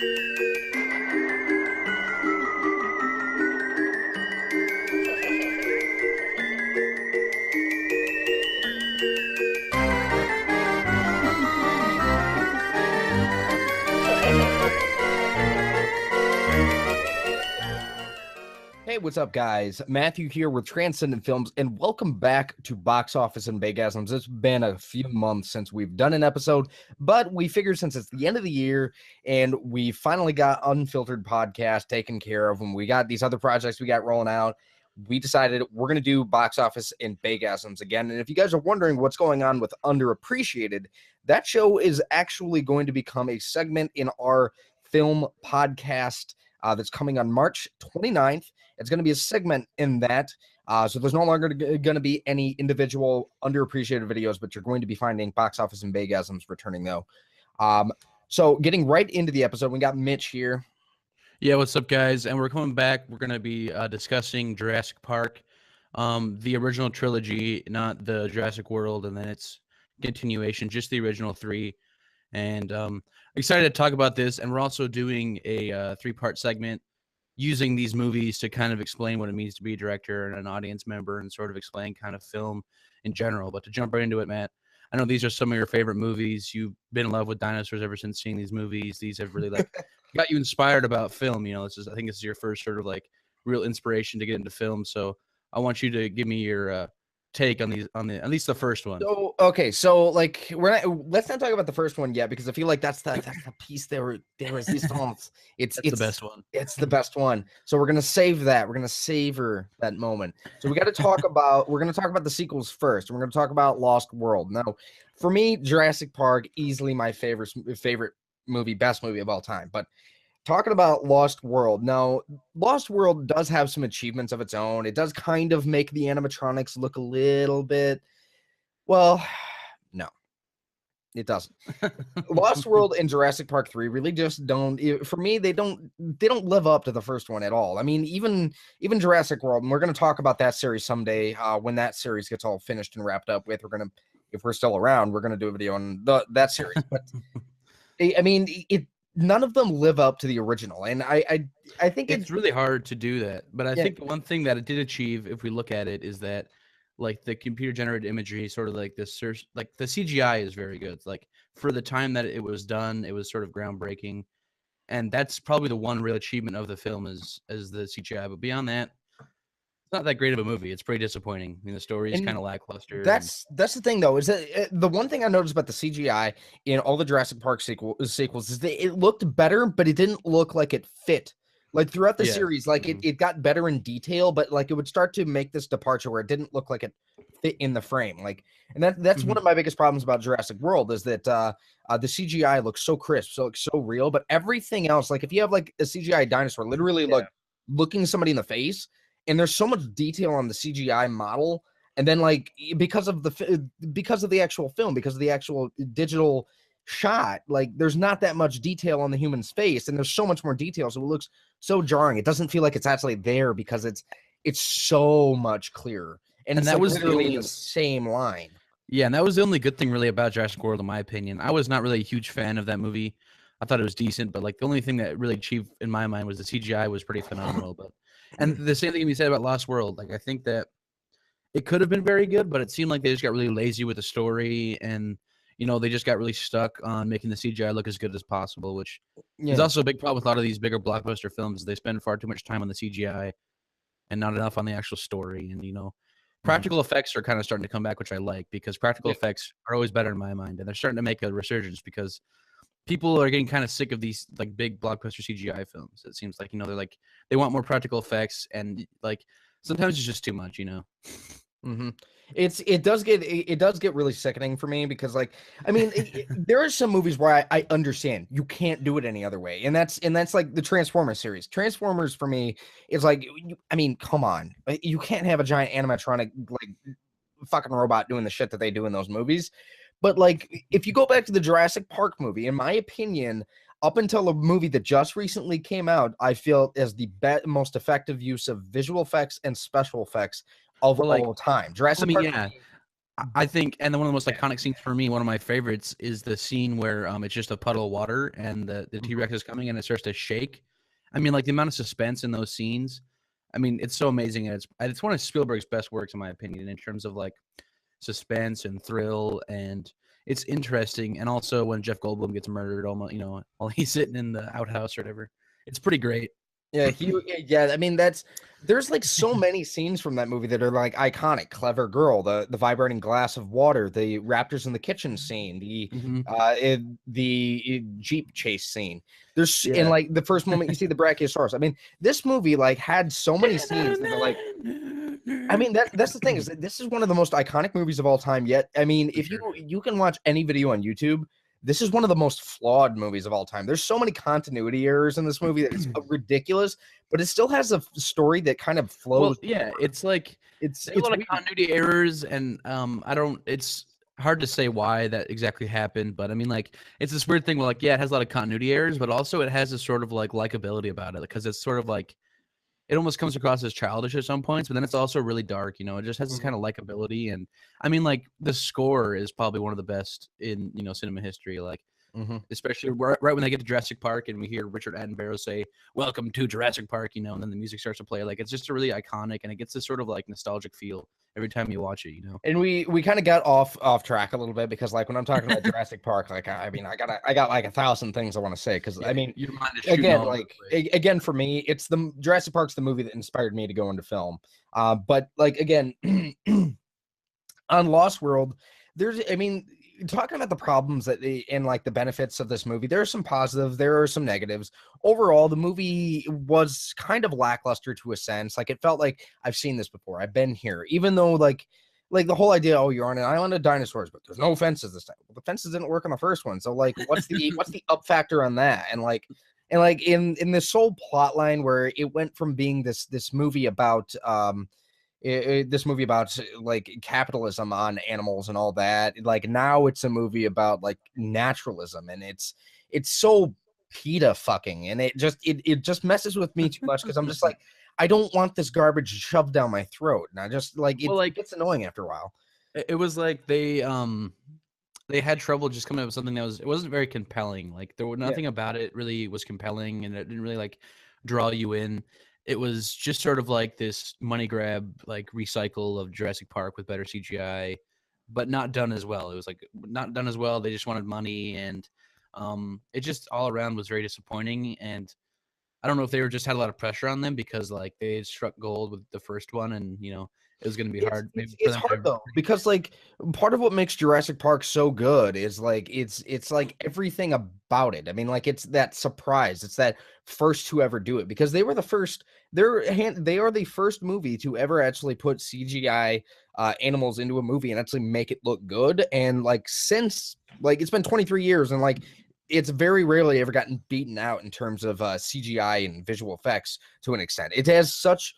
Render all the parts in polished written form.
Hey, what's up, guys? Matthew here with Transcendent Films, and welcome back to Box Office and BAYGASMS. It's been a few months since we've done an episode, but we figured since it's the end of the year and we finally got Unfiltered Podcast taken care of, and we got these other projects we got rolling out, we decided we're going to do Box Office and BAYGASMS again. And if you guys are wondering what's going on with Underappreciated, that show is actually going to become a segment in our film podcast that's coming on March 29th. It's going to be a segment in that. So there's no longer going to be any individual underappreciated videos, but you're going to be finding Box Office and BAYGASMS returning, though. So getting right into the episode, we got Mitch here. Yeah, what's up, guys? And we're coming back. We're going to be discussing Jurassic Park, the original trilogy, not the Jurassic World, and then its continuation, just the original three. And excited to talk about this. And we're also doing a three-part segment using these movies to kind of explain what it means to be a director and an audience member and sort of explain kind of film in general. But to jump right into it, Matt, I know these are some of your favorite movies. You've been in love with dinosaurs ever since seeing these movies. These have really got you inspired about film. You know, I think this is your first sort of real inspiration to get into film. So I want you to give me your take on at least the first one. So okay, so let's not talk about the first one yet, because I feel like that's the piece there resistance. It's the best one. It's the best one. So we're gonna save that. We're gonna savor that moment. So we're gonna talk about the sequels first. We're gonna talk about Lost World. Now, for me, Jurassic Park, easily my favorite movie, best movie of all time. But talking about Lost World. Now, Lost World does have some achievements of its own. It does kind of make the animatronics look a little bit, well, no, it doesn't. Lost World and Jurassic Park 3 really just don't, for me, they don't live up to the first one at all. I mean, even Jurassic World, and we're going to talk about that series someday when that series gets all finished and wrapped up with. If we're still around, we're going to do a video on that series. But I mean, none of them live up to the original, and I think it's really hard to do that. But I think the one thing that it did achieve, if we look at it, is that the computer generated imagery, sort of the CGI is very good. Like, for the time that it was done, it was sort of groundbreaking, and that's probably the one real achievement of the film is the CGI. But beyond that, it's not that great of a movie. It's pretty disappointing. I mean, the story is kind of lackluster. That's the thing, though, is that the one thing I noticed about the CGI in all the Jurassic Park sequels is that it looked better, but it didn't look like it fit. Like, throughout the series, it got better in detail, but it would start to make this departure where it didn't look like it fit in the frame. And that's one of my biggest problems about Jurassic World, is that the CGI looks so crisp, so real, but everything else, if you have a CGI dinosaur literally looking somebody in the face, and there's so much detail on the CGI model, and then because of the actual film, because of the actual digital shot, there's not that much detail on the human's face, and there's so much more detail, so it looks so jarring. It doesn't feel like it's actually there because it's so much clearer, and that was literally the same line. Yeah, and that was the only good thing really about Jurassic World, in my opinion. I was not really a huge fan of that movie. I thought it was decent, but the only thing that really achieved in my mind was the CGI was pretty phenomenal. And the same thing can be said about Lost World. I think that it could have been very good, but it seemed like they just got really lazy with the story, and they just got really stuck on making the CGI look as good as possible, which is also a big problem with a lot of these bigger blockbuster films. They spend far too much time on the CGI and not enough on the actual story. And practical effects are kind of starting to come back, which I like, because practical effects are always better in my mind, and they're starting to make a resurgence because people are getting kind of sick of these big blockbuster CGI films. It seems they want more practical effects, and sometimes it's just too much, It does get really sickening for me, because there are some movies where I understand you can't do it any other way, and that's the Transformers series. Transformers for me is come on, you can't have a giant animatronic fucking robot doing the shit that they do in those movies. But if you go back to the Jurassic Park movie, in my opinion, up until a movie that just recently came out, I feel is the most effective use of visual effects and special effects of all time. Jurassic Park. I think, and then one of the most iconic scenes for me, one of my favorites, is the scene where it's just a puddle of water and the T Rex is coming and it starts to shake. I mean, like the amount of suspense in those scenes. I mean, it's so amazing, and it's one of Spielberg's best works in my opinion in terms of like suspense and thrill, and it's interesting. And also when Jeff Goldblum gets murdered, almost while he's sitting in the outhouse or whatever, it's pretty great. Yeah, yeah, I mean there's like so many scenes from that movie that are like iconic. Clever girl, the vibrating glass of water, the raptors in the kitchen scene, the Jeep chase scene. There's in Yeah. like the first moment you see the Brachiosaurus. I mean, this movie like had so many scenes that are like I mean that's the thing is that this is one of the most iconic movies of all time yet. I mean, if you can watch any video on YouTube, this is one of the most flawed movies of all time. There's so many continuity errors in this movie that it's ridiculous, but it still has a story that kind of flows. Well, yeah, it's like It's there's a lot of weird. continuity errors, and I don't. It's hard to say why that exactly happened, but I mean, like, it's this weird thing where, like, yeah, it has a lot of continuity errors, but also it has this sort of like likability about it because it's sort of like it almost comes across as childish at some points, but then it's also really dark. It just has this kind of likability, and I mean, like, the score is probably one of the best in cinema history. Like, especially right when they get to Jurassic Park and we hear Richard Attenborough say, "Welcome to Jurassic Park," and then the music starts to play. Like, it's just a really iconic, and it gets this sort of like nostalgic feel every time you watch it. And we kind of got off track a little bit because like when I'm talking about Jurassic Park, like I mean I got like 1,000 things I want to say because Yeah, I mean your mind is shooting all over the place. again for me it's the Jurassic Park's the movie that inspired me to go into film. But like again on Lost World, I mean, talking about the problems and like the benefits of this movie, there are some positives, there are some negatives. Overall, the movie was kind of lackluster to a sense. Like it felt like I've seen this before. I've been here, even though like the whole idea, oh, you're on an island of dinosaurs, but there's no fences this time. Well, the fences didn't work on the first one, so like, what's the up factor on that? And like in this whole plot line where it went from being this movie about this movie about like capitalism on animals and all that, like now it's a movie about like naturalism, and it's so PETA fucking, and it just messes with me too much because I'm just like I don't want this garbage shoved down my throat, and I just like Well, like, it gets annoying after a while. it was like they had trouble just coming up with something it wasn't very compelling. Like there was Yeah. nothing about it really was compelling, and it didn't really like draw you in. It was just sort of like this money grab, like recycle of Jurassic Park with better CGI, but not done as well. It was like not done as well. They just wanted money, and it just all around was very disappointing. And I don't know if they were just had a lot of pressure on them because like they had struck gold with the first one, and it was going to be hard maybe for It's them hard to. though because like part of what makes Jurassic Park so good is like it's like everything about it. I mean, like it's that surprise. It's that first to ever do it because they were the first. They are the first movie to ever actually put CGI animals into a movie and actually make it look good. And like since like it's been 23 years and like it's very rarely ever gotten beaten out in terms of CGI and visual effects to an extent. It has such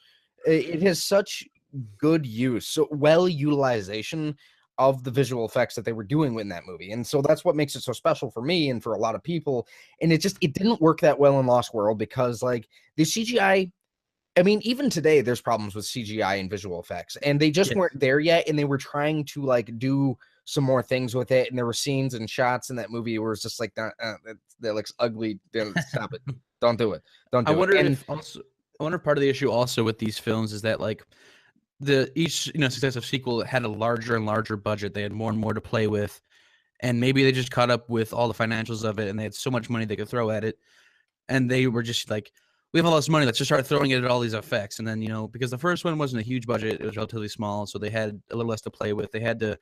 good use, so well utilization of the visual effects that they were doing in that movie. And so that's what makes it so special for me and for a lot of people. And it didn't work that well in Lost World because like the CGI, I mean, even today there's problems with CGI and visual effects, and they just Yeah. weren't there yet. And they were trying to like do some more things with it. And there were scenes and shots in that movie where it's just like that looks ugly. Stop it. Don't do it. Don't I do it. wonder And if also I wonder if part of the issue also with these films is that like each successive sequel had a larger and larger budget. They had more and more to play with, and maybe they just caught up with all the financials of it, and they had so much money they could throw at it, and they were just like, we have all this money, let's just start throwing it at all these effects. And then because the first one wasn't a huge budget, it was relatively small, so they had a little less to play with. They had to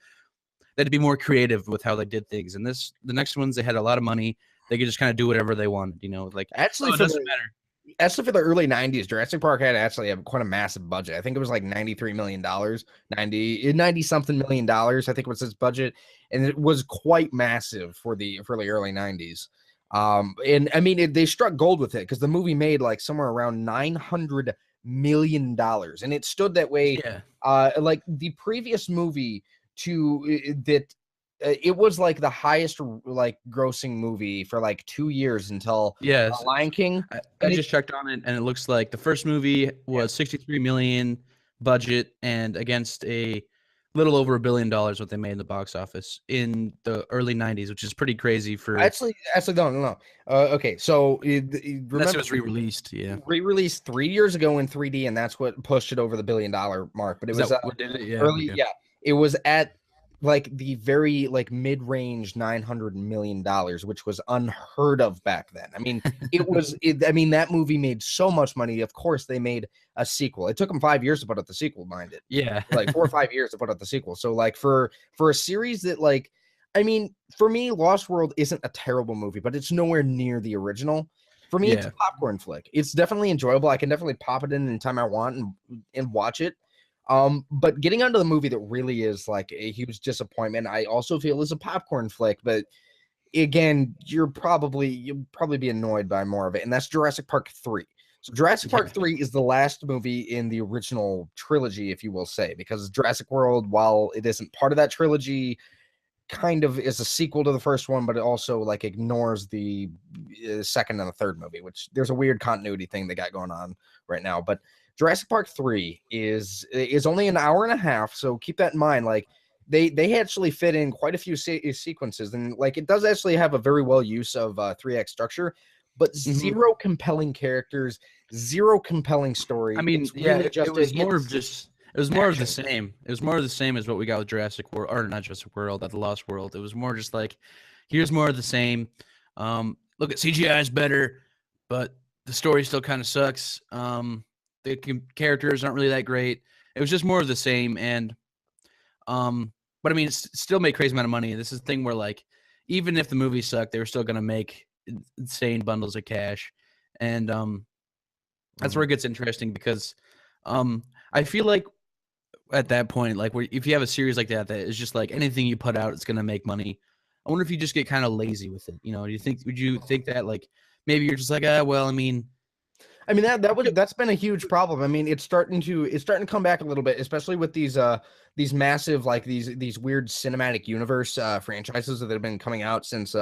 be more creative with how they did things. And the next ones, they had a lot of money, they could just kind of do whatever they wanted. Like, actually, oh, it doesn't matter. Actually, for the early 90s, Jurassic Park had actually have quite a massive budget. I think it was like $93 million, 90 something million dollars, I think was his budget. And it was quite massive for the early 90s. And I mean, they struck gold with it because the movie made like somewhere around $900 million. And it stood that way. Yeah. Like the previous movie that it was like the highest like grossing movie for like 2 years until Yes. Lion King. I just checked on it, and it looks like the first movie was 63 million budget, and against a little over $1 billion what they made in the box office in the early 90s, which is pretty crazy for Actually, no. Okay, so unless it remember was re-released. Yeah. re-released 3 years ago in 3D, and that's what pushed it over the $1 billion mark. But it Is that was what did it? Yeah. early, Okay. yeah, it was at like the very like mid-range $900 million, which was unheard of back then. I mean, I mean, that movie made so much money. Of course, they made a sequel. It took them 5 years to put out the sequel, mind it. Yeah. Like 4 or 5 years to put out the sequel. So like for a series that like, I mean, for me, Lost World isn't a terrible movie, but it's nowhere near the original. For me, it's Yeah. a popcorn flick. It's definitely enjoyable. I can definitely pop it in anytime I want and watch it. But getting onto the movie that really is like a huge disappointment, I also feel is a popcorn flick. But again, you'll probably be annoyed by more of it, and that's Jurassic Park 3. So Jurassic Yeah. Park 3 is the last movie in the original trilogy, if you will say, because Jurassic World, while it isn't part of that trilogy, kind of is a sequel to the first one, but it also like ignores the second and the third movie, which there's a weird continuity thing they got going on right now. But Jurassic Park 3 is only an hour and a half, so keep that in mind. Like they actually fit in quite a few sequences, and like it does actually have a very well use of 3 act structure, but zero compelling characters, zero compelling story. I mean, It's yeah, really just it was more of it's just it was more of the action. same. It was more of the same as what we got with Jurassic World, or not Jurassic World, at the Lost World. It was more just like, here's more of the same. Look at CGI is better, but the story still kind of sucks. Characters aren't really that great. It was just more of the same, and but I mean, it's still made crazy amount of money. This is the thing where like, even if the movie sucked, they were still gonna make insane bundles of cash, and that's where it gets interesting because I feel like at that point, like if you have a series like that is just like anything you put out, it's gonna make money. I wonder if you just get kind of lazy with it. Do you think would you think that like maybe you're just like, well, I mean, that's been a huge problem. I mean, it's starting to come back a little bit, especially with these massive like these weird cinematic universe franchises that have been coming out since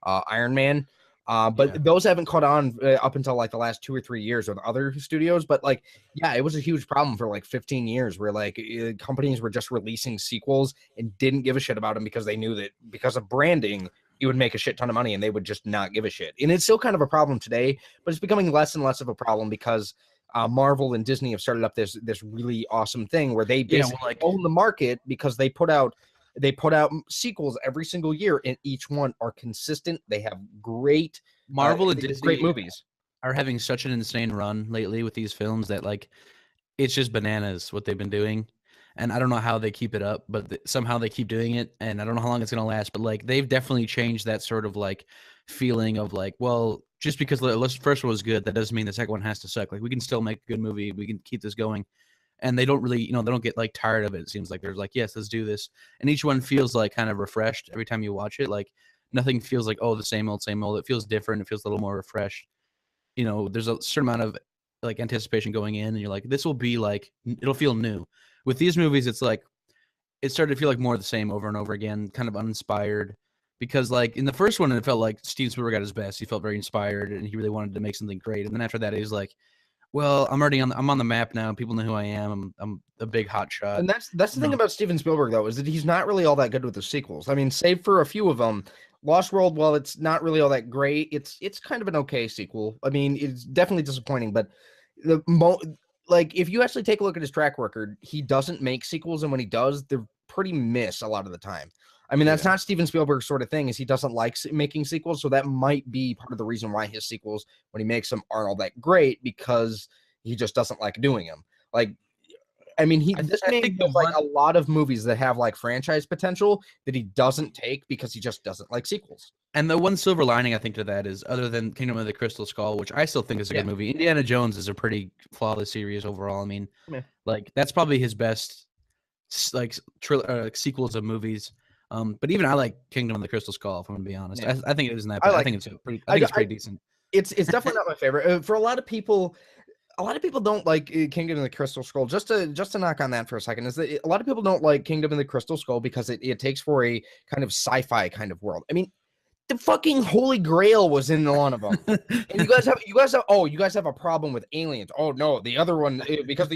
Iron Man. yeah, But those haven't caught on up until like the last 2 or 3 years with other studios. But like, yeah, it was a huge problem for like 15 years where like companies were just releasing sequels and didn't give a shit about them because they knew that because of branding, it would make a shit ton of money and they would just not give a shit. And it's still kind of a problem today, but it's becoming less and less of a problem because Marvel and Disney have started up this really awesome thing where they yeah, well, basically like own the market because they put out sequels every single year, and each one are consistent. They have great Marvel and great Disney movies. are having such an insane run lately with these films that like it's just bananas what they've been doing. And I don't know how they keep it up, but somehow they keep doing it. And I don't know how long it's going to last, but like they've definitely changed that sort of like feeling of like, well, just because the first one was good, that doesn't mean the second one has to suck. Like we can still make a good movie. We can keep this going. And they don't really, they don't get like tired of it. It seems like they're like, yes, let's do this. And each one feels like kind of refreshed every time you watch it. Like nothing feels like, oh, the same old, same old. It feels different. It feels a little more refreshed. There's a certain amount of like anticipation going in, and you're like, this will be like, it'll feel new. With these movies, it's like it started to feel like more of the same over and over again, kind of uninspired. Because like in the first one, it felt like Steven Spielberg at his best. He felt very inspired, and he really wanted to make something great. And then after that, he was like, well, I'm on the map now. People know who I am. I'm a big hot shot. And that's the thing about Steven Spielberg though, is that he's not really all that good with the sequels. I mean, save for a few of them, Lost World, while it's not really all that great, it's kind of an okay sequel. I mean, it's definitely disappointing, but like if you actually take a look at his track record, he doesn't make sequels, and when he does, they're pretty miss a lot of the time. I mean, that's Yeah. not Steven Spielberg's sort of thing, is he doesn't like making sequels, so that might be part of the reason why his sequels, when he makes them, aren't all that great, because he just doesn't like doing them. Like, I mean, this I man think the does like one a lot of movies that have like franchise potential that he doesn't take because he just doesn't like sequels. And the one silver lining I think to that is, other than Kingdom of the Crystal Skull, which I still think is a good movie, Indiana Jones is a pretty flawless series overall. I mean, Yeah. like that's probably his best like sequels of movies. But even I like Kingdom of the Crystal Skull, if I'm gonna be honest. Yeah. I think it isn't that I bad. I like think it it's too. I think it's I pretty decent. it's definitely not my favorite. For a lot of people don't like Kingdom of the Crystal Skull. Just to knock on that for a second, is that a lot of people don't like Kingdom of the Crystal Skull because it takes for a kind of sci-fi kind of world. I mean, The fucking Holy Grail was in one of them. And you guys have a problem with aliens. Oh no, the other one because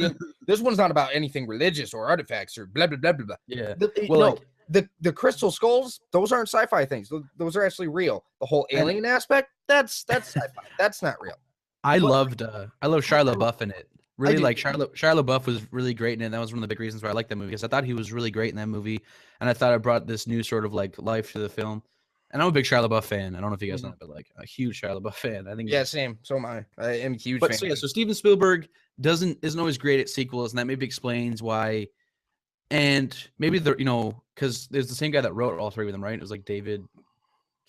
this one's not about anything religious or artifacts or blah blah blah blah blah. Yeah. Well, no, the crystal skulls, those aren't sci-fi things. Those are actually real. The whole alien aspect, that's sci-fi. That's not real. I love Shia LaBeouf in it. Really, like Shia LaBeouf was really great in it. That was one of the big reasons why I liked that movie, because I thought he was really great in that movie, and I thought it brought this new sort of like life to the film. And I'm a big Shia LaBeouf fan. I don't know if you guys know that, but like a huge Shia LaBeouf fan. I think. Yeah, same. So am I. I am a huge But fan. so yeah, so Steven Spielberg isn't always great at sequels, and that maybe explains why. And maybe because there's the same guy that wrote all three of them, right? It was like David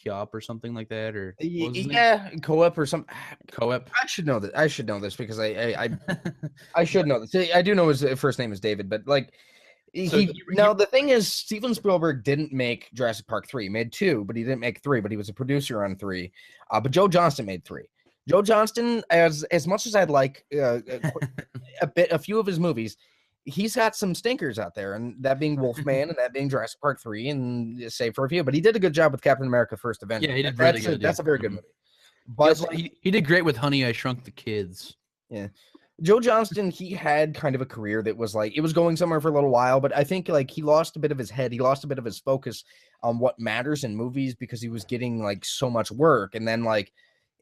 Koepp or something like that, or Koepp or something. Koepp. I should know that. I should know this because I should know this. I do know his first name is David, but like the thing is, Steven Spielberg didn't make Jurassic Park 3. He made 2, but he didn't make 3. But he was a producer on 3. But Joe Johnston made 3. Joe Johnston, as much as I'd like a few of his movies, he's got some stinkers out there, and that being Wolfman and that being Jurassic Park 3, and save for a few. But he did a good job with Captain America: First Avenger. Yeah, he did really good. That's a very good movie. But he did great with Honey, I Shrunk the Kids. Yeah. Joe Johnston, he had kind of a career that was like, it was going somewhere for a little while, but I think like he lost a bit of his head. He lost a bit of his focus on what matters in movies because he was getting like so much work. And then like,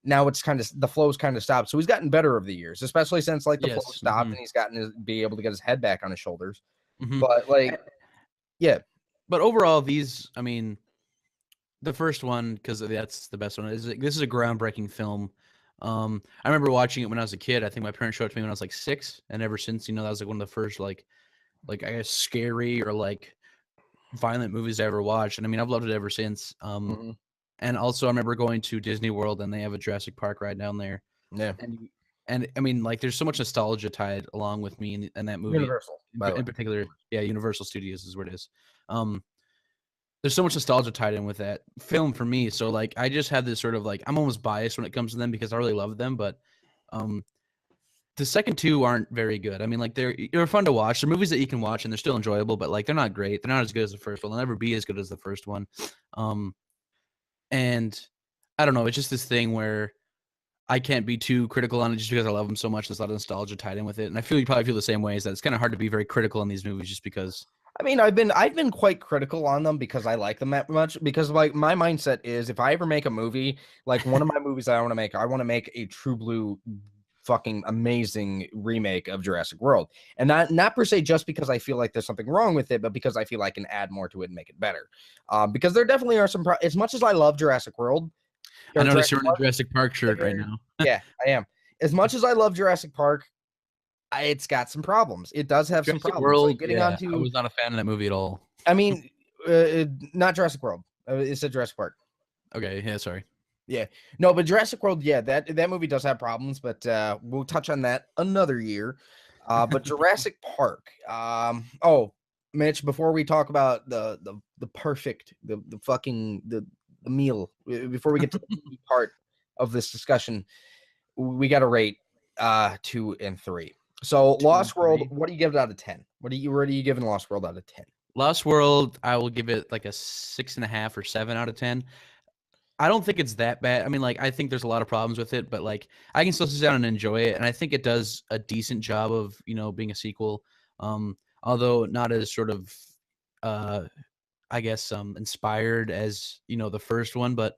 now it's kind of, the flow's kind of stopped. So he's gotten better over the years, especially since like the flow stopped and he's gotten to be able to get his head back on his shoulders. But like, yeah. But overall, these, I mean, the first one, because that's the best one, this is a groundbreaking film. I remember watching it when I was a kid. I think my parents showed it to me when I was like 6, and ever since, that was like one of the first like I guess scary or like violent movies I ever watched. And I mean, I've loved it ever since. And also I remember going to Disney World, and they have a Jurassic Park ride down there. Yeah. And I mean, like, there's so much nostalgia tied along with me in that movie. Universal, in particular. Yeah, Universal Studios is where it is. There's so much nostalgia tied in with that film for me. So like, I just have this sort of like, I'm almost biased when it comes to them because I really love them. But the second 2 aren't very good. I mean, like, they're fun to watch. They're movies that you can watch and they're still enjoyable, but like, they're not great. They're not as good as the first one. They'll never be as good as the first one. And I don't know. It's just this thing where I can't be too critical on it just because I love them so much. There's a lot of nostalgia tied in with it. And I feel you probably feel the same way, is that it's kind of hard to be very critical on these movies just because. I mean, I've been quite critical on them because I like them that much, because like my mindset is, if I ever make a movie, like one of my movies I want to make a true blue fucking amazing remake of Jurassic World. And not per se just because I feel like there's something wrong with it, but because I feel I can add more to it and make it better. Because there definitely are some as much as I love Jurassic World. I noticed you're in a Jurassic Park shirt right now. Yeah, I am. As much as I love Jurassic Park, it's got some problems. It does have some problems. World, like I was not a fan of that movie at all. I mean, not Jurassic World. It said Jurassic Park. Okay, yeah, sorry. Yeah, no, but Jurassic World, yeah, that movie does have problems, but we'll touch on that another year. But Jurassic Park. Oh, Mitch, before we talk about the perfect, the meal, before we get to the part of this discussion, we got to rate 2 and 3. So Lost World, what do you give it out of 10? Where are you giving Lost World out of 10? Lost World, I will give it like a 6.5 or 7 out of 10. I don't think it's that bad. I mean, like, I think there's a lot of problems with it, but like, I can still sit down and enjoy it. And I think it does a decent job of, being a sequel. Although not as sort of, I guess, inspired as, the first one, but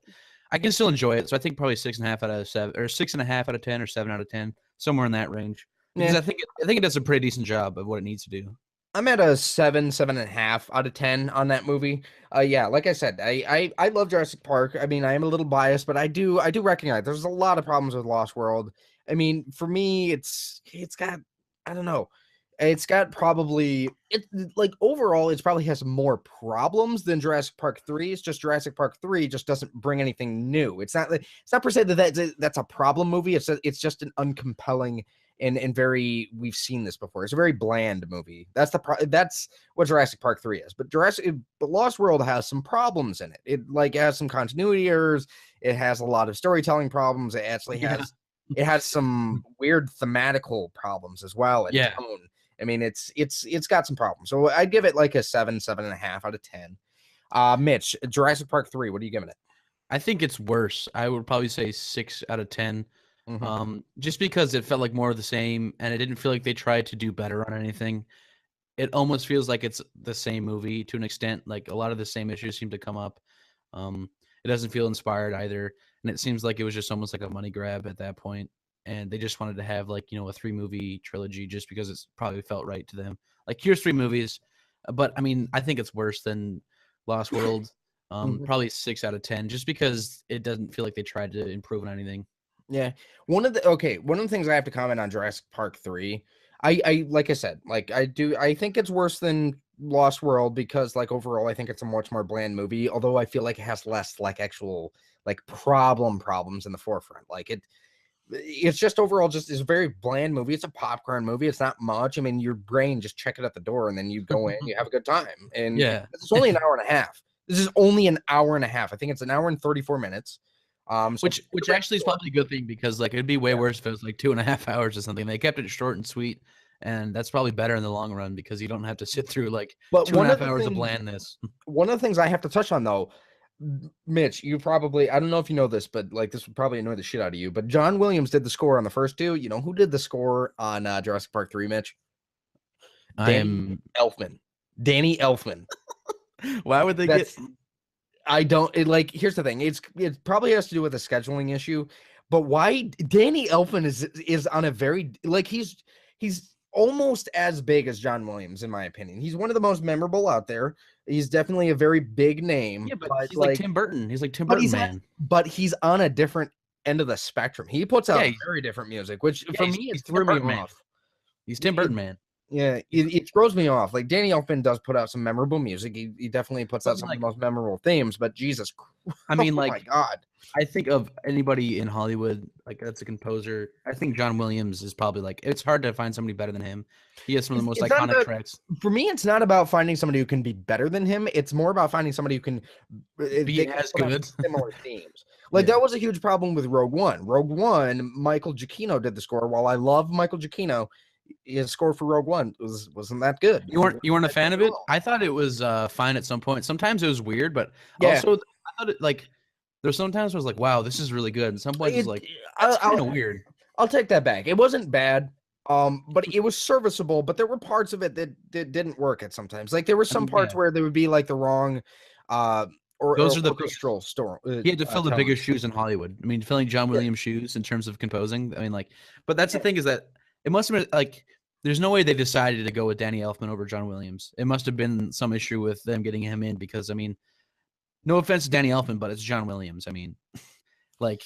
I can still enjoy it. So I think probably 6.5 out of 7, or 6.5 out of 10, or 7 out of 10, somewhere in that range. Because I think it does a pretty decent job of what it needs to do. I'm at a 7.5 out of 10 on that movie. Yeah, like I said, I love Jurassic Park. I mean, I am a little biased, but I do recognize there's a lot of problems with Lost World. I mean, for me, it's got, I don't know. It's got probably, like, overall, it probably has more problems than Jurassic Park 3. It's just Jurassic Park 3 just doesn't bring anything new. It's not per se that's a problem movie. It's just an uncompelling and very, we've seen this before. It's a very bland movie. That's what Jurassic Park 3 is. But Lost World has some problems in it. It has some continuity errors. It has a lot of storytelling problems. It actually has it has some weird thematical problems as well. And tone. I mean, it's got some problems. So I'd give it like a 7.5 out of 10. Mitch, Jurassic Park 3, what are you giving it? I think it's worse. I would probably say 6 out of 10. Hmm. Just because it felt like more of the same, and it didn't feel like they tried to do better on anything. It almost feels like it's the same movie to an extent. Like a lot of the same issues seem to come up. It doesn't feel inspired either, and it seems like it was just almost like a money grab at that point. And they just wanted to have like a 3-movie trilogy just because it's probably felt right to them. Like here's 3 movies, but I mean I think it's worse than Lost World. Hmm. Probably 6 out of 10, just because it doesn't feel like they tried to improve on anything. Yeah. One of the things I have to comment on Jurassic Park 3, I like I said, like I think it's worse than Lost World because like overall I think it's a much more bland movie, although I feel like it has less like actual like problems in the forefront. Like it's just overall just is a very bland movie. It's a popcorn movie. It's not much. I mean, your brain just check it at the door and then you go in, you have a good time. And Yeah. it's only an hour and a half. This is only an hour and a half. I think it's an hour and 34 minutes. So Which actually is probably a good thing, because like it'd be way yeah. worse if it was like 2.5 hours or something. They kept it short and sweet, and that's probably better in the long run because you don't have to sit through like But two and a half hours of blandness. one of the things I have to touch on though, Mitch, you probably I don't know if you know this, but like this would probably annoy the shit out of you. But John Williams did the score on the first two. You know who did the score on Jurassic Park 3, Mitch? I Danny am. Elfman. Danny Elfman. Why would they That's get? I don't it, like. Here's the thing. It probably has to do with a scheduling issue. But why Danny Elfman is on a very like he's almost as big as John Williams in my opinion. He's one of the most memorable out there. He's definitely a very big name, Yeah, but but he's like like Tim Burton. He's like Tim but Burton man. he's on a different end of the spectrum. He puts Yeah, out very different music, which yeah, for me it he's Tim threw me Burton man. off. He's Tim It, Burton man. yeah, He's it throws me off. Like Danny Elfman does put out some memorable music. He definitely puts out something some of the like. most memorable themes, but Jesus Christ, I oh mean, my like God. I think of anybody in Hollywood, like that's a composer. I think John Williams is probably like it's hard to find somebody better than him. He has some of the most It's not iconic about tracks. for me, it's not about finding somebody who can be better than him. It's more about finding somebody who can they Be can as put out good. similar themes. Like Yeah. that was a huge problem with Rogue One. Rogue One, Michael Giacchino did the score. While I love Michael Giacchino, his score for Rogue One wasn't that good. You weren't a That fan good of at it? all. I thought it was fine at some point. Sometimes it was weird, but Yeah, also I thought it like there's sometimes I was like, wow, this is really good. And some points it was it, like, that's I, kind I'll of weird. I'll take that back. It wasn't bad. But it was serviceable, but there were parts of it that didn't work at sometimes. Like there were I some mean, parts yeah, where there would be like the wrong uh or those are the biggest. orchestral store He had to fill the tones. biggest shoes in Hollywood. I mean, filling John Yeah, Williams' shoes in terms of composing. I mean, like, but that's the yeah. thing is that it must have been like, there's no way they decided to go with Danny Elfman over John Williams. It must have been some issue with them getting him in because, I mean, no offense to Danny Elfman, but it's John Williams. I mean, like,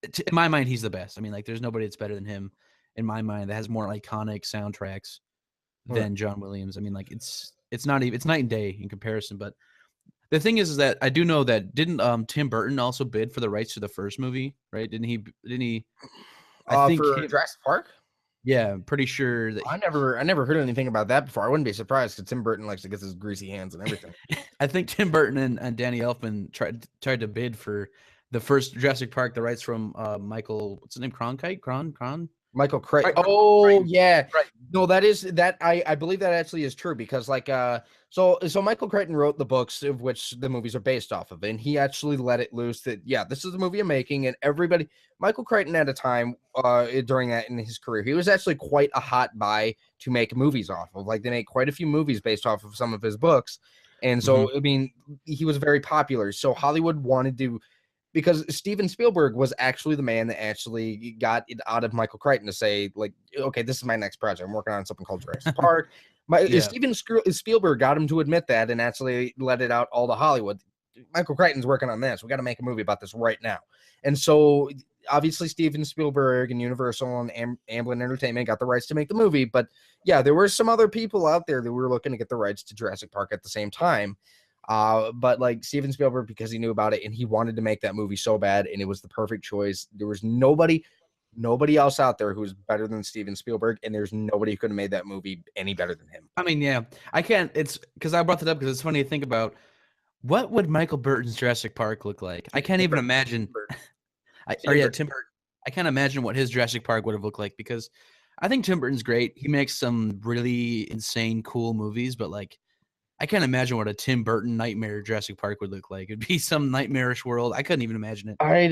in my mind, he's the best. I mean, like, there's nobody that's better than him in my mind that has more iconic soundtracks Right. than John Williams. I mean, like, it's not even it's night and day in comparison. But the thing is that I do know that didn't Tim Burton also bid for the rights to the first movie, right? Didn't he? Didn't he? I think For him. Jurassic Park, Yeah, I'm pretty sure that. I never heard anything about that before. I wouldn't be surprised because Tim Burton likes to get his greasy hands and everything. I think Tim Burton and Danny Elfman tried to bid for the first Jurassic Park, the rights from Michael. What's his name? Cronkite. Cron. Michael Crichton. Right. Oh Crichton. yeah. Right. No, that is that I believe that actually is true because like so Michael Crichton wrote the books of which the movies are based off of, and he actually let it loose that yeah, this is the movie I'm making, and everybody Michael Crichton at a time during that in his career, he was actually quite a hot buy to make movies off of. Like they made quite a few movies based off of some of his books. And Mhm. so I mean he was very popular. So Hollywood wanted to because Steven Spielberg was actually the man that actually got it out of Michael Crichton to say, like, okay, this is my next project. I'm working on something called Jurassic Park. Yeah. Steven Spielberg got him to admit that and actually let it out all to Hollywood. Michael Crichton's working on this. We got to make a movie about this right now. And so obviously Steven Spielberg and Universal and Amblin Entertainment got the rights to make the movie. But yeah, there were some other people out there that were looking to get the rights to Jurassic Park at the same time. But like Steven Spielberg, because he knew about it and he wanted to make that movie so bad, and it was the perfect choice. There was nobody else out there who was better than Steven Spielberg, and there's nobody who could have made that movie any better than him. I mean, yeah, I can't. It's because I brought that up because it's funny to think about. What would Michael Burton's Jurassic Park look like? I can't even imagine. Tim Burton. I can't imagine what his Jurassic Park would have looked like because I think Tim Burton's great. He makes some really insane, cool movies, but like I can't imagine what a Tim Burton nightmare Jurassic Park would look like. It'd be some nightmarish world. I couldn't even imagine it. I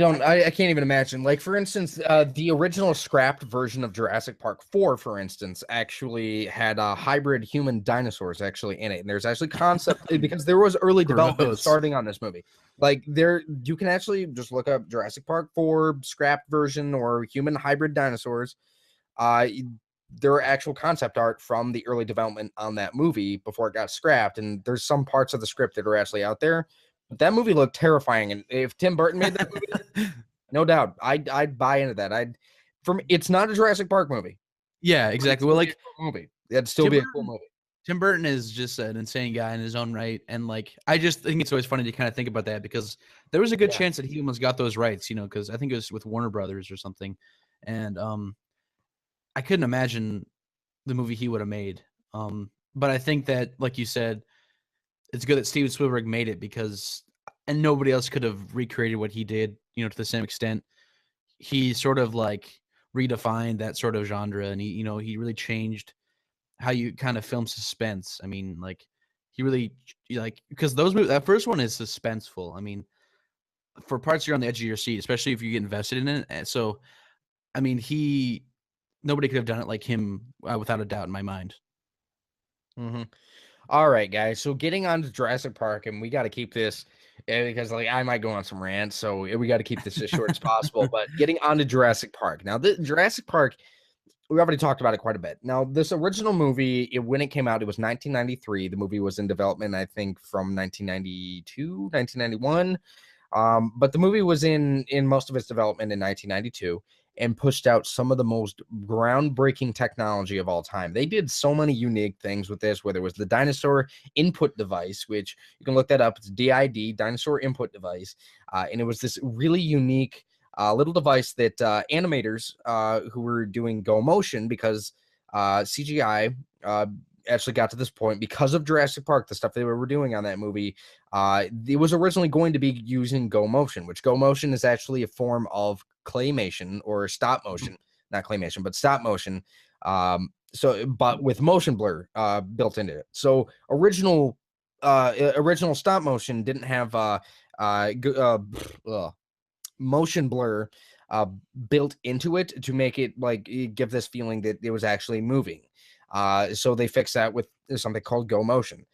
can't even imagine. Like, for instance, the original scrapped version of Jurassic Park 4, for instance, actually had hybrid human dinosaurs actually in it. And there's actually concept because there was early development Gross. starting on this movie. Like, you can actually just look up Jurassic Park 4 scrapped version or human hybrid dinosaurs. Uh, there are actual concept art from the early development on that movie before it got scrapped. And there's some parts of the script that are actually out there. But that movie looked terrifying. And if Tim Burton made that movie, no doubt, I'd buy into that. It's not a Jurassic Park movie. Yeah, exactly. Well, like movie, it'd still be a cool movie. Tim Burton is just an insane guy in his own right, and like I just think it's always funny to kind of think about that because there was a good chance that he almost got those rights, you know, because I think it was with Warner Brothers or something, and I couldn't imagine the movie he would have made. But I think that, like you said, it's good that Steven Spielberg made it because, and nobody else could have recreated what he did, you know, to the same extent. He sort of like redefined that sort of genre, and he really changed how you kind of film suspense. I mean, like he really like because those movies, that first one is suspenseful. I mean, for parts you're on the edge of your seat, especially if you get invested in it. And so, I mean, nobody could have done it like him without a doubt in my mind. Mm-hmm. All right, guys. So getting on to Jurassic Park, and we got to keep this because like I might go on some rants, so we got to keep this as short as possible. But getting on to Jurassic Park. Now, the Jurassic Park, we already talked about it quite a bit. Now, this original movie, when it came out, it was 1993. The movie was in development, I think, from 1992, 1991. But the movie was in most of its development in 1992 and pushed out some of the most groundbreaking technology of all time. They did so many unique things with this, whether it was the dinosaur input device, which you can look that up. It's DID, dinosaur input device. And it was this really unique little device that animators who were doing go motion because CGI actually got to this point because of Jurassic Park, the stuff they were doing on that movie. It was originally going to be using go motion, which go motion is actually a form of claymation or stop motion, not claymation, but stop motion. But with motion blur built into it. So original stop motion didn't have motion blur built into it to make it like give this feeling that it was actually moving. So they fixed that with something called go motion.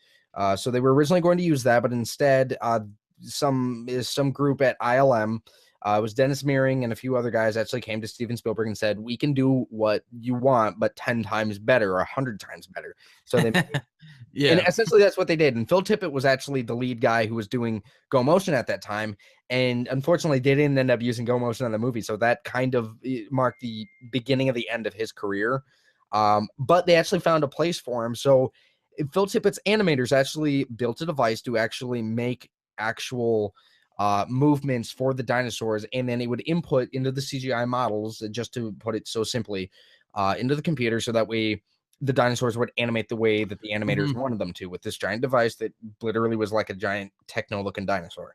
So they were originally going to use that, but instead, some group at ILM, it was Dennis Meering and a few other guys actually came to Steven Spielberg and said, "We can do what you want, but 10 times better or 100 times better." So they, yeah, and essentially that's what they did. And Phil Tippett was actually the lead guy who was doing go motion at that time. And unfortunately, they didn't end up using go motion on the movie. So that kind of marked the beginning of the end of his career. But they actually found a place for him. So Phil Tippett's animators actually built a device to actually make actual movements for the dinosaurs, and then it would input into the CGI models, just to put it so simply, into the computer, so that way the dinosaurs would animate the way that the animators wanted them to, with this giant device that literally was like a giant techno-looking dinosaur.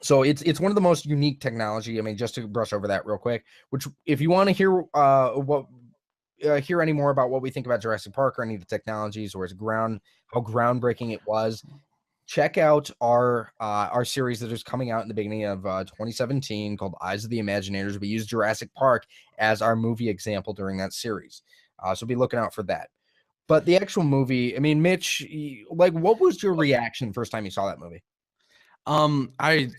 So it's one of the most unique technology. I mean, just to brush over that real quick, which if you want to hear hear any more about what we think about Jurassic Park or any of the technologies or how groundbreaking it was, check out our series that is coming out in the beginning of 2017 called Eyes of the Imaginators. We use Jurassic Park as our movie example during that series. So be looking out for that. But the actual movie, I mean, Mitch, like, what was your reaction the first time you saw that movie? I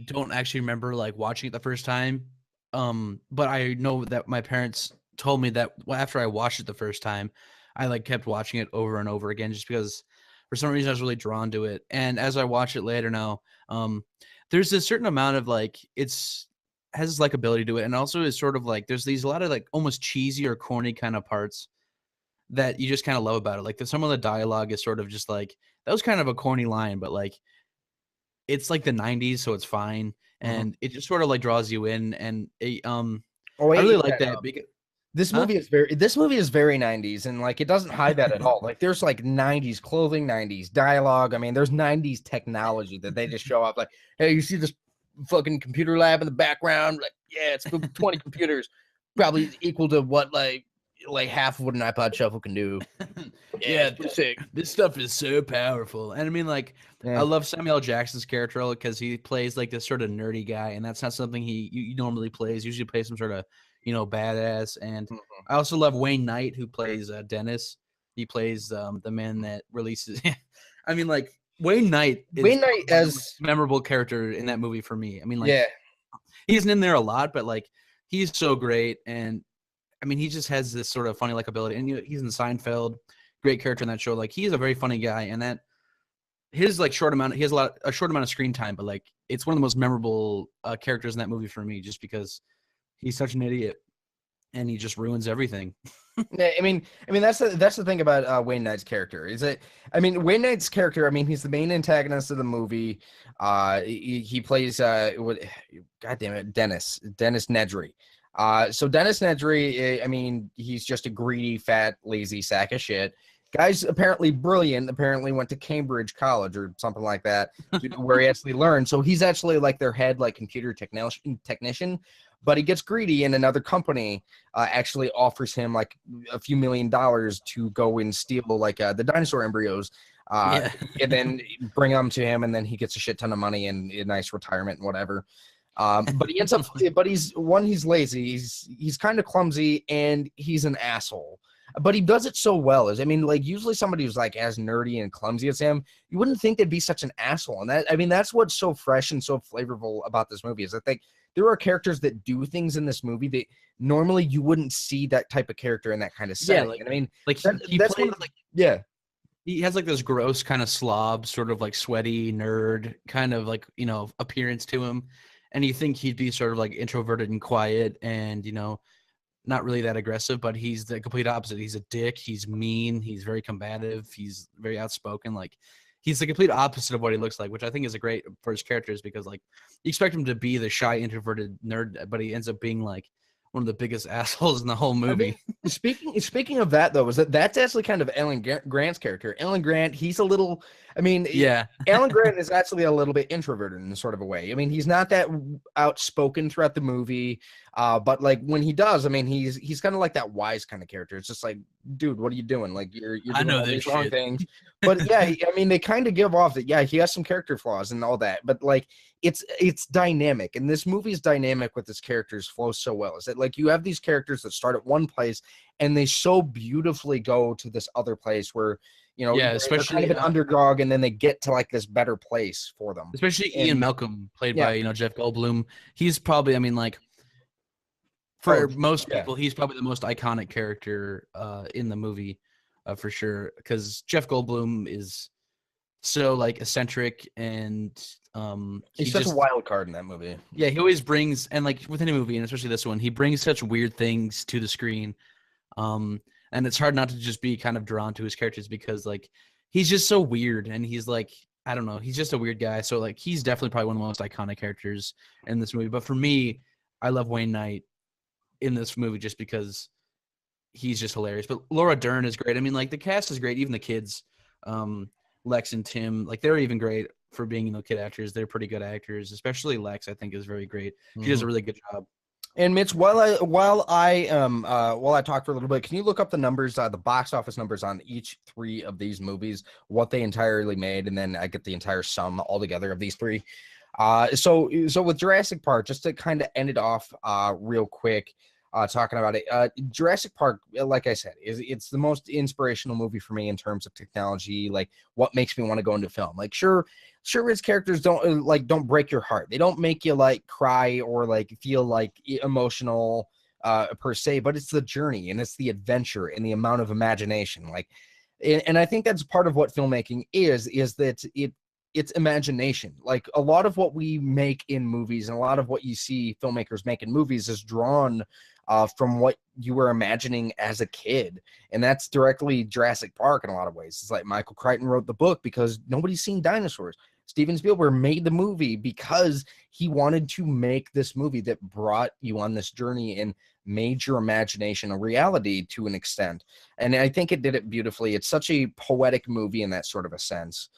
don't actually remember like watching it the first time. But I know that my parents told me that after I watched it the first time, I like kept watching it over and over again just because for some reason I was really drawn to it. And as I watch it later now, there's a certain amount of like has this likability to it, and also is sort of like there's a lot of like almost cheesy or corny kind of parts that you just kind of love about it. Like some of the dialogue is sort of just like that was kind of a corny line, but like it's like the 90s, so it's fine. And it just sort of like draws you in. And I really like that because this movie is very 90s, and like it doesn't hide that at all. Like there's like 90s clothing, 90s dialogue. I mean, there's 90s technology that they just show up like, hey, you see this fucking computer lab in the background? Like, yeah, it's 20 computers, probably equal to what, like like half of what an iPod Shuffle can do. Yeah, it's sick. this stuff is so powerful. And I mean, like, I Yeah. love Samuel L. Jackson's character because he plays like this sort of nerdy guy, and that's not something he normally plays. Usually plays some sort of, badass. And Mhm. I also love Wayne Knight, who plays Dennis. He plays the man that releases. I mean, like, Wayne Knight is Wayne Knight probably the most as memorable character in that movie for me. I mean, like, yeah. he isn't in there a lot, but like, he's so great. And I mean, he just has this sort of funny likability, and he's in Seinfeld, great character in that show. Like, he's a very funny guy, and that his like he has a short amount of screen time, but like it's one of the most memorable characters in that movie for me, just because he's such an idiot and he just ruins everything. Yeah, I mean that's the thing about Wayne Knight's character is that Wayne Knight's character. I mean, he's the main antagonist of the movie. He plays God damn it, Dennis Nedry. So Dennis Nedry, I mean, he's just a greedy, fat, lazy sack of shit. Guy's apparently brilliant. Apparently went to Cambridge College or something like that, where he actually learned. So he's actually like their head, like computer technician. But he gets greedy, and another company actually offers him like a few $1,000,000 to go and steal like the dinosaur embryos, Yeah. and then bring them to him, and then he gets a shit ton of money and a nice retirement and whatever. But he ends up, but he's lazy, he's kind of clumsy, and he's an asshole. But he does it so well. Like usually somebody who's like as nerdy and clumsy as him, you wouldn't think they'd be such an asshole. And that's what's so fresh and so flavorful about this movie is I think there are characters that do things in this movie that normally you wouldn't see that type of character in that kind of setting. Like, and I mean, like he that's plays, one of, like, yeah. he has like this gross kind of slob, sort of like sweaty nerd kind of like, appearance to him. And you think he'd be sort of like introverted and quiet and, not really that aggressive, but he's the complete opposite. He's a dick. He's mean. He's very combative. He's very outspoken. Like, he's the complete opposite of what he looks like, which I think is a great for his characters because like you expect him to be the shy, introverted nerd, but he ends up being like one of the biggest assholes in the whole movie. Speaking of that, though, is that's actually kind of Alan Grant's character. Alan Grant, he's a little, Yeah. Alan Grant is actually a little bit introverted in sort of a way. I mean, he's not that outspoken throughout the movie, but like when he does, he's kind of like that wise kind of character. It's just like, dude, what are you doing? Like you're doing all these wrong things. But yeah, they kind of give off that he has some character flaws and all that, but like it's dynamic, and this movie is dynamic with its characters flow so well. Is that like you have these characters that start at one place and they so beautifully go to this other place where especially they're kind of an underdog, and then they get to like this better place for them. Especially Ian Malcolm, played by Jeff Goldblum. He's probably, for most people, he's probably the most iconic character in the movie, for sure. Because Jeff Goldblum is so like eccentric, and he's such a wild card in that movie. Yeah, he always brings, and like with any movie, and especially this one, he brings such weird things to the screen. And it's hard not to just be kind of drawn to his characters because like he's just so weird, and he's like, I don't know, he's just a weird guy. So like he's definitely probably one of the most iconic characters in this movie. But for me, I love Wayne Knight in this movie just because he's just hilarious. But Laura Dern is great. Like the cast is great, even the kids, Lex and Tim, like they're even great for being kid actors. They're pretty good actors, especially Lex. I think is very great. She does a really good job. And Mitch, while I talk for a little bit, can you look up the numbers, the box office numbers on each three of these movies, what they entirely made, and then I get the entire sum altogether of these three. So with Jurassic Park, just to kind of end it off, real quick, talking about it, Jurassic Park, like I said, it's the most inspirational movie for me in terms of technology, like what makes me want to go into film. Like sure his characters don't break your heart, they don't make you like cry or like feel like emotional per se, but it's the journey and it's the adventure and the amount of imagination, like, and I think that's part of what filmmaking is that it's imagination. Like a lot of what we make in movies and a lot of what you see filmmakers make in movies is drawn from what you were imagining as a kid. And that's directly Jurassic Park in a lot of ways. It's like Michael Crichton wrote the book because nobody's seen dinosaurs. Steven Spielberg made the movie because he wanted to make this movie that brought you on this journey and made your imagination a reality to an extent. And I think it did it beautifully. It's such a poetic movie in that sort of a sense.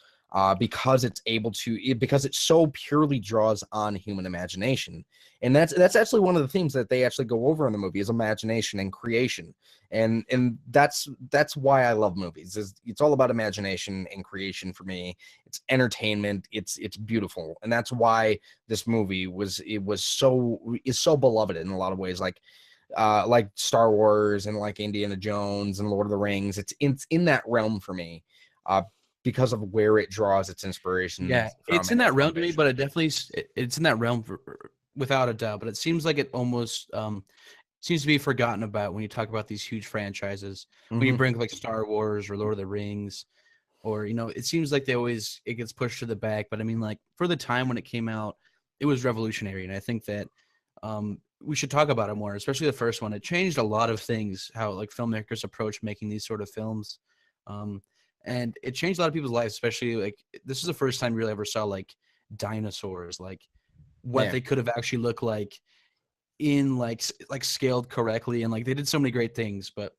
because it's able to, because it so purely draws on human imagination. And that's actually one of the themes that they actually go over in the movie is imagination and creation. And that's why I love movies. It's all about imagination and creation for me. It's entertainment. It's beautiful. And that's why this movie is so beloved in a lot of ways, like Star Wars and like Indiana Jones and Lord of the Rings. It's in that realm for me. Because of where it draws its inspiration. Yeah, it's in that realm to me, but it's in that realm without a doubt. But it seems like it almost seems to be forgotten about when you talk about these huge franchises. When you bring like Star Wars or Lord of the Rings, or it seems like it gets pushed to the back. But I mean, like for the time when it came out, it was revolutionary, and I think that we should talk about it more, especially the first one. It changed a lot of things, how like filmmakers approach making these sort of films. And it changed a lot of people's lives, especially like this is the first time you really ever saw like dinosaurs, like what they could have actually looked like in like scaled correctly, and like they did so many great things. But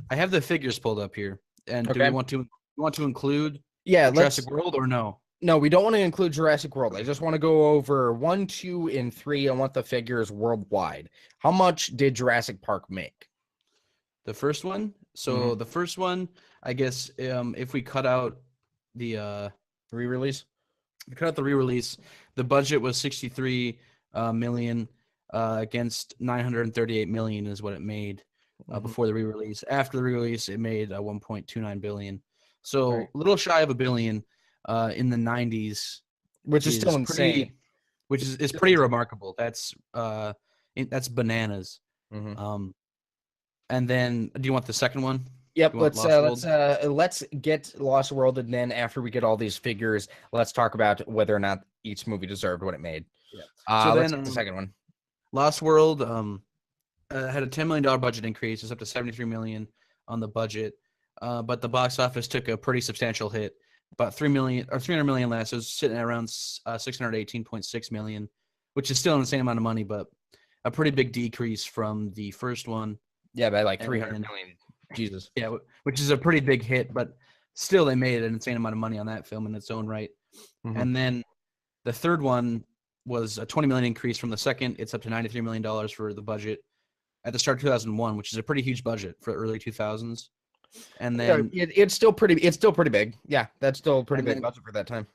I have the figures pulled up here, and do we want to include Jurassic World or no? No, we don't want to include Jurassic World. I just want to go over 1, 2, and 3. I want the figures worldwide. How much did Jurassic Park make? The first one. So the first one, I guess, if we cut out the re-release, the budget was 63 million against 938 million is what it made before the re-release. After the re-release, it made 1.29 billion. So a little shy of $1 billion in the 90s, which is still insane. Which is pretty remarkable. That's bananas. And then, do you want the second one? Yep. Let's get Lost World, and then after we get all these figures, let's talk about whether or not each movie deserved what it made. Yeah. So let's get the second one. Lost World had a $10 million budget increase. It's up to $73 million on the budget, but the box office took a pretty substantial hit. About $300 million less. It was sitting at around $618.6 million, which is still an insane amount of money, but a pretty big decrease from the first one. Yeah, by like 300 million. Jesus. Yeah, which is a pretty big hit, but still they made an insane amount of money on that film in its own right. And then the third one was a $20 million increase from the second. It's up to $93 million for the budget at the start of 2001, which is a pretty huge budget for early 2000s. And then it's still pretty big. Yeah, that's still a pretty big budget for that time.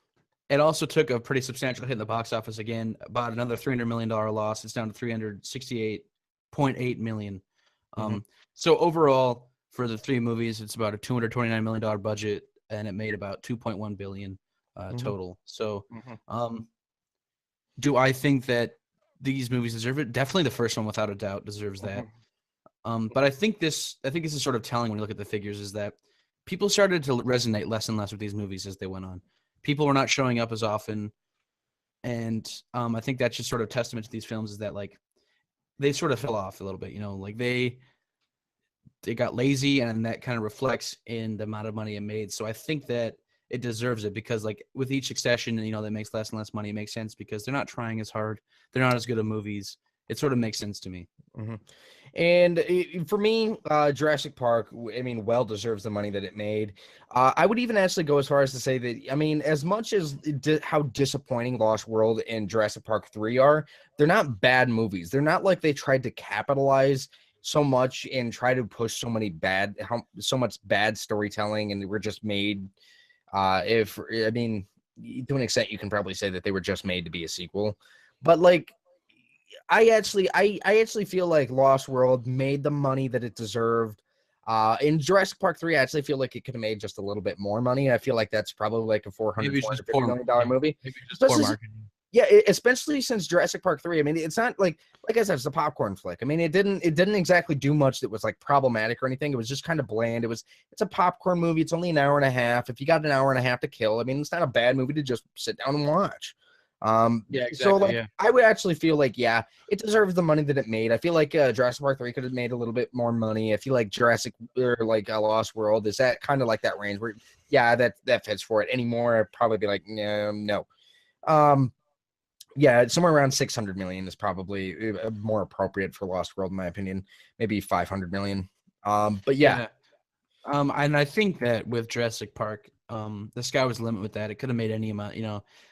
It also took a pretty substantial hit in the box office again, about another $300 million loss. It's down to $368.8 million. So overall, for the three movies, it's about a $229 million budget, and it made about $2.1 billion total. So, do I think that these movies deserve it? Definitely, the first one, without a doubt, deserves that. But I think this is sort of telling when you look at the figures, is that people started to resonate less and less with these movies as they went on. People were not showing up as often, and I think that's just sort of testament to these films, is that like they sort of fell off a little bit, like they got lazy, and that kind of reflects in the amount of money it made. So I think that it deserves it, because like with each succession, that makes less and less money. It makes sense because they're not trying as hard. They're not as good at movies. It sort of makes sense to me. And for me, Jurassic Park, well deserves the money that it made. I would even actually go as far as to say that, as much as how disappointing Lost World and Jurassic Park 3 are, they're not bad movies. They're not like they tried to capitalize so much and try to push so much bad storytelling, and were just made. To an extent, you can probably say that they were just made to be a sequel, but like. I actually feel like Lost World made the money that it deserved. In Jurassic Park 3, I actually feel like it could have made just a little bit more money. I feel like that's probably like a $450 million movie. Maybe just poor marketing. Yeah, especially since Jurassic Park 3. It's not like I said, it's a popcorn flick. It didn't exactly do much that was like problematic or anything. It was just kind of bland. It's a popcorn movie. It's only an hour and a half. If you got an hour and a half to kill, it's not a bad movie to just sit down and watch. Yeah, exactly. So I would actually feel like, it deserves the money that it made. I feel like Jurassic Park 3 could have made a little bit more money. I feel like Jurassic or like Lost World is that kind of like that range where that fits for it. Anymore, I'd probably be like no. Somewhere around 600 million is probably more appropriate for Lost World in my opinion. Maybe 500 million. And I think that with Jurassic Park, The sky was the limit with that. It could have made any amount,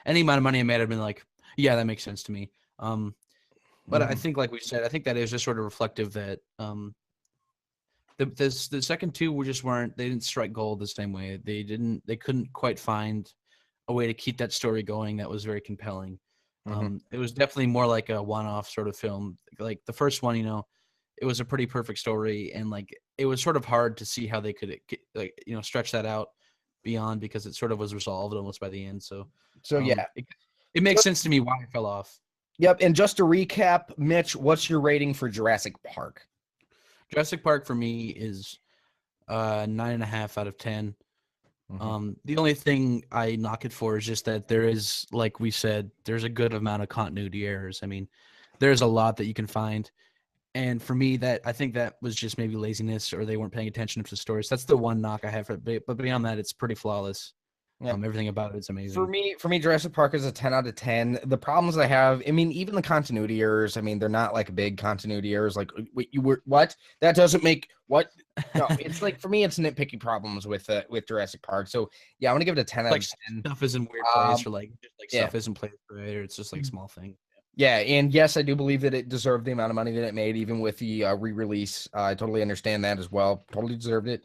any amount of money it made. I've been like, yeah, that makes sense to me. But I think, like we said, I think that is just sort of reflective that the second two they didn't strike gold the same way. They couldn't quite find a way to keep that story going that was very compelling. It was definitely more like a one-off sort of film. Like the first one, it was a pretty perfect story, and like it was sort of hard to see how they could stretch that out beyond, because it sort of was resolved almost by the end. So yeah, it makes sense to me why it fell off. Yep. And just to recap, Mitch, what's your rating for Jurassic Park? Jurassic Park for me is 9.5 out of 10. The only thing I knock it for is just that there is, like we said, there's a good amount of continuity errors. I mean, there's a lot that you can find. And for me, I think that was just maybe laziness, or they weren't paying attention to the stories. That's the one knock I have for it. But beyond that, it's pretty flawless. Yeah. Everything about it's amazing. For me, Jurassic Park is a 10 out of 10. The problems I have, I mean, even the continuity errors, I mean, they're not like big continuity errors. Like, what? That doesn't make what? No, it's like, for me, it's nitpicky problems with Jurassic Park. So yeah, I'm gonna give it a 10 out of 10. Stuff is in weird place, or stuff isn't placed right, or it's just like small thing. Yeah, and yes, I do believe that it deserved the amount of money that it made, even with the re-release. I totally understand that as well. Totally deserved it.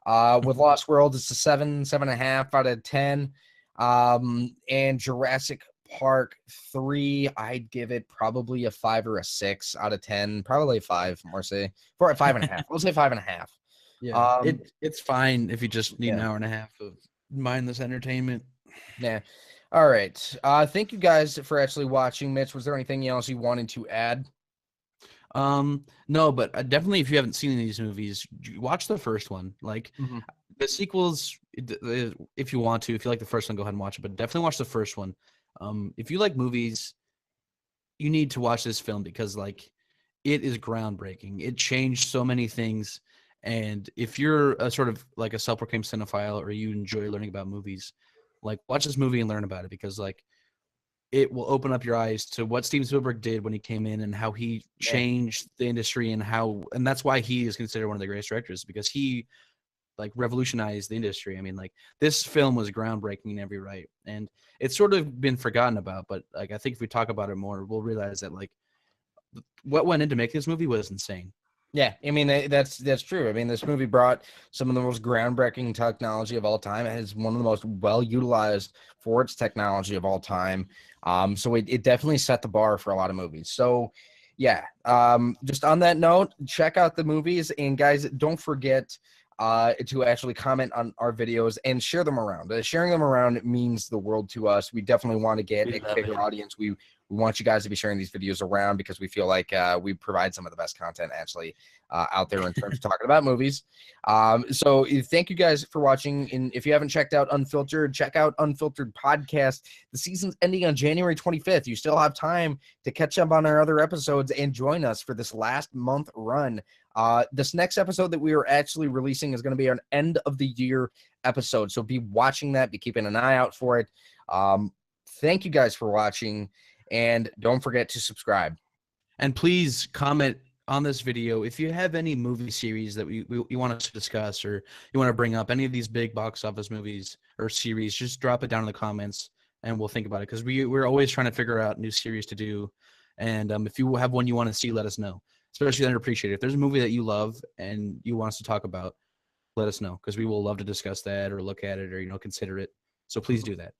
With Lost World, it's a 7.5 out of 10. And Jurassic Park 3, I'd give it probably a 5 or a 6 out of 10. Probably a 5, more say. For a 5.5. We'll say 5.5. Yeah, it's fine if you just need an hour and a half of mindless entertainment. Yeah. All right. Thank you guys for actually watching. Mitch, was there anything else you wanted to add? No, but definitely, if you haven't seen these movies, watch the first one. Like the sequels, if you want to, if you like the first one, go ahead and watch it. But definitely watch the first one. If you like movies, you need to watch this film, because like it is groundbreaking. It changed so many things. And if you're a sort of like a self-proclaimed cinephile, or you enjoy learning about movies, like watch this movie and learn about it, because like it will open up your eyes to what Steven Spielberg did when he came in, and how he changed the industry, and that's why he is considered one of the greatest directors, because he like revolutionized the industry. I mean, like this film was groundbreaking in every right, and it's sort of been forgotten about. But like, I think if we talk about it more, we'll realize that like what went into making this movie was insane. Yeah, I mean, that's true. I mean, this movie brought some of the most groundbreaking technology of all time. It is one of the most well utilized for its technology of all time. So it definitely set the bar for a lot of movies. So yeah, just on that note, check out the movies, and guys, don't forget to actually comment on our videos and share them around. Sharing them around means the world to us. We definitely want to get a bigger audience. We want you guys to be sharing these videos around, because we feel like we provide some of the best content actually out there in terms of talking about movies. So thank you guys for watching. And if you haven't checked out Unfiltered, check out Unfiltered Podcast. The season's ending on January 25th. You still have time to catch up on our other episodes and join us for this last month run. This next episode that we are actually releasing is going to be an end of the year episode. So be watching that, be keeping an eye out for it. Thank you guys for watching, and don't forget to subscribe. And please comment on this video if you have any movie series that you want us to discuss, or you want to bring up any of these big box office movies or series. Just drop it down in the comments, and we'll think about it, because we're always trying to figure out new series to do. And if you have one you want to see, let us know. Especially underappreciated. If there's a movie that you love and you want us to talk about, let us know, because we will love to discuss that, or look at it, or consider it. So please do that.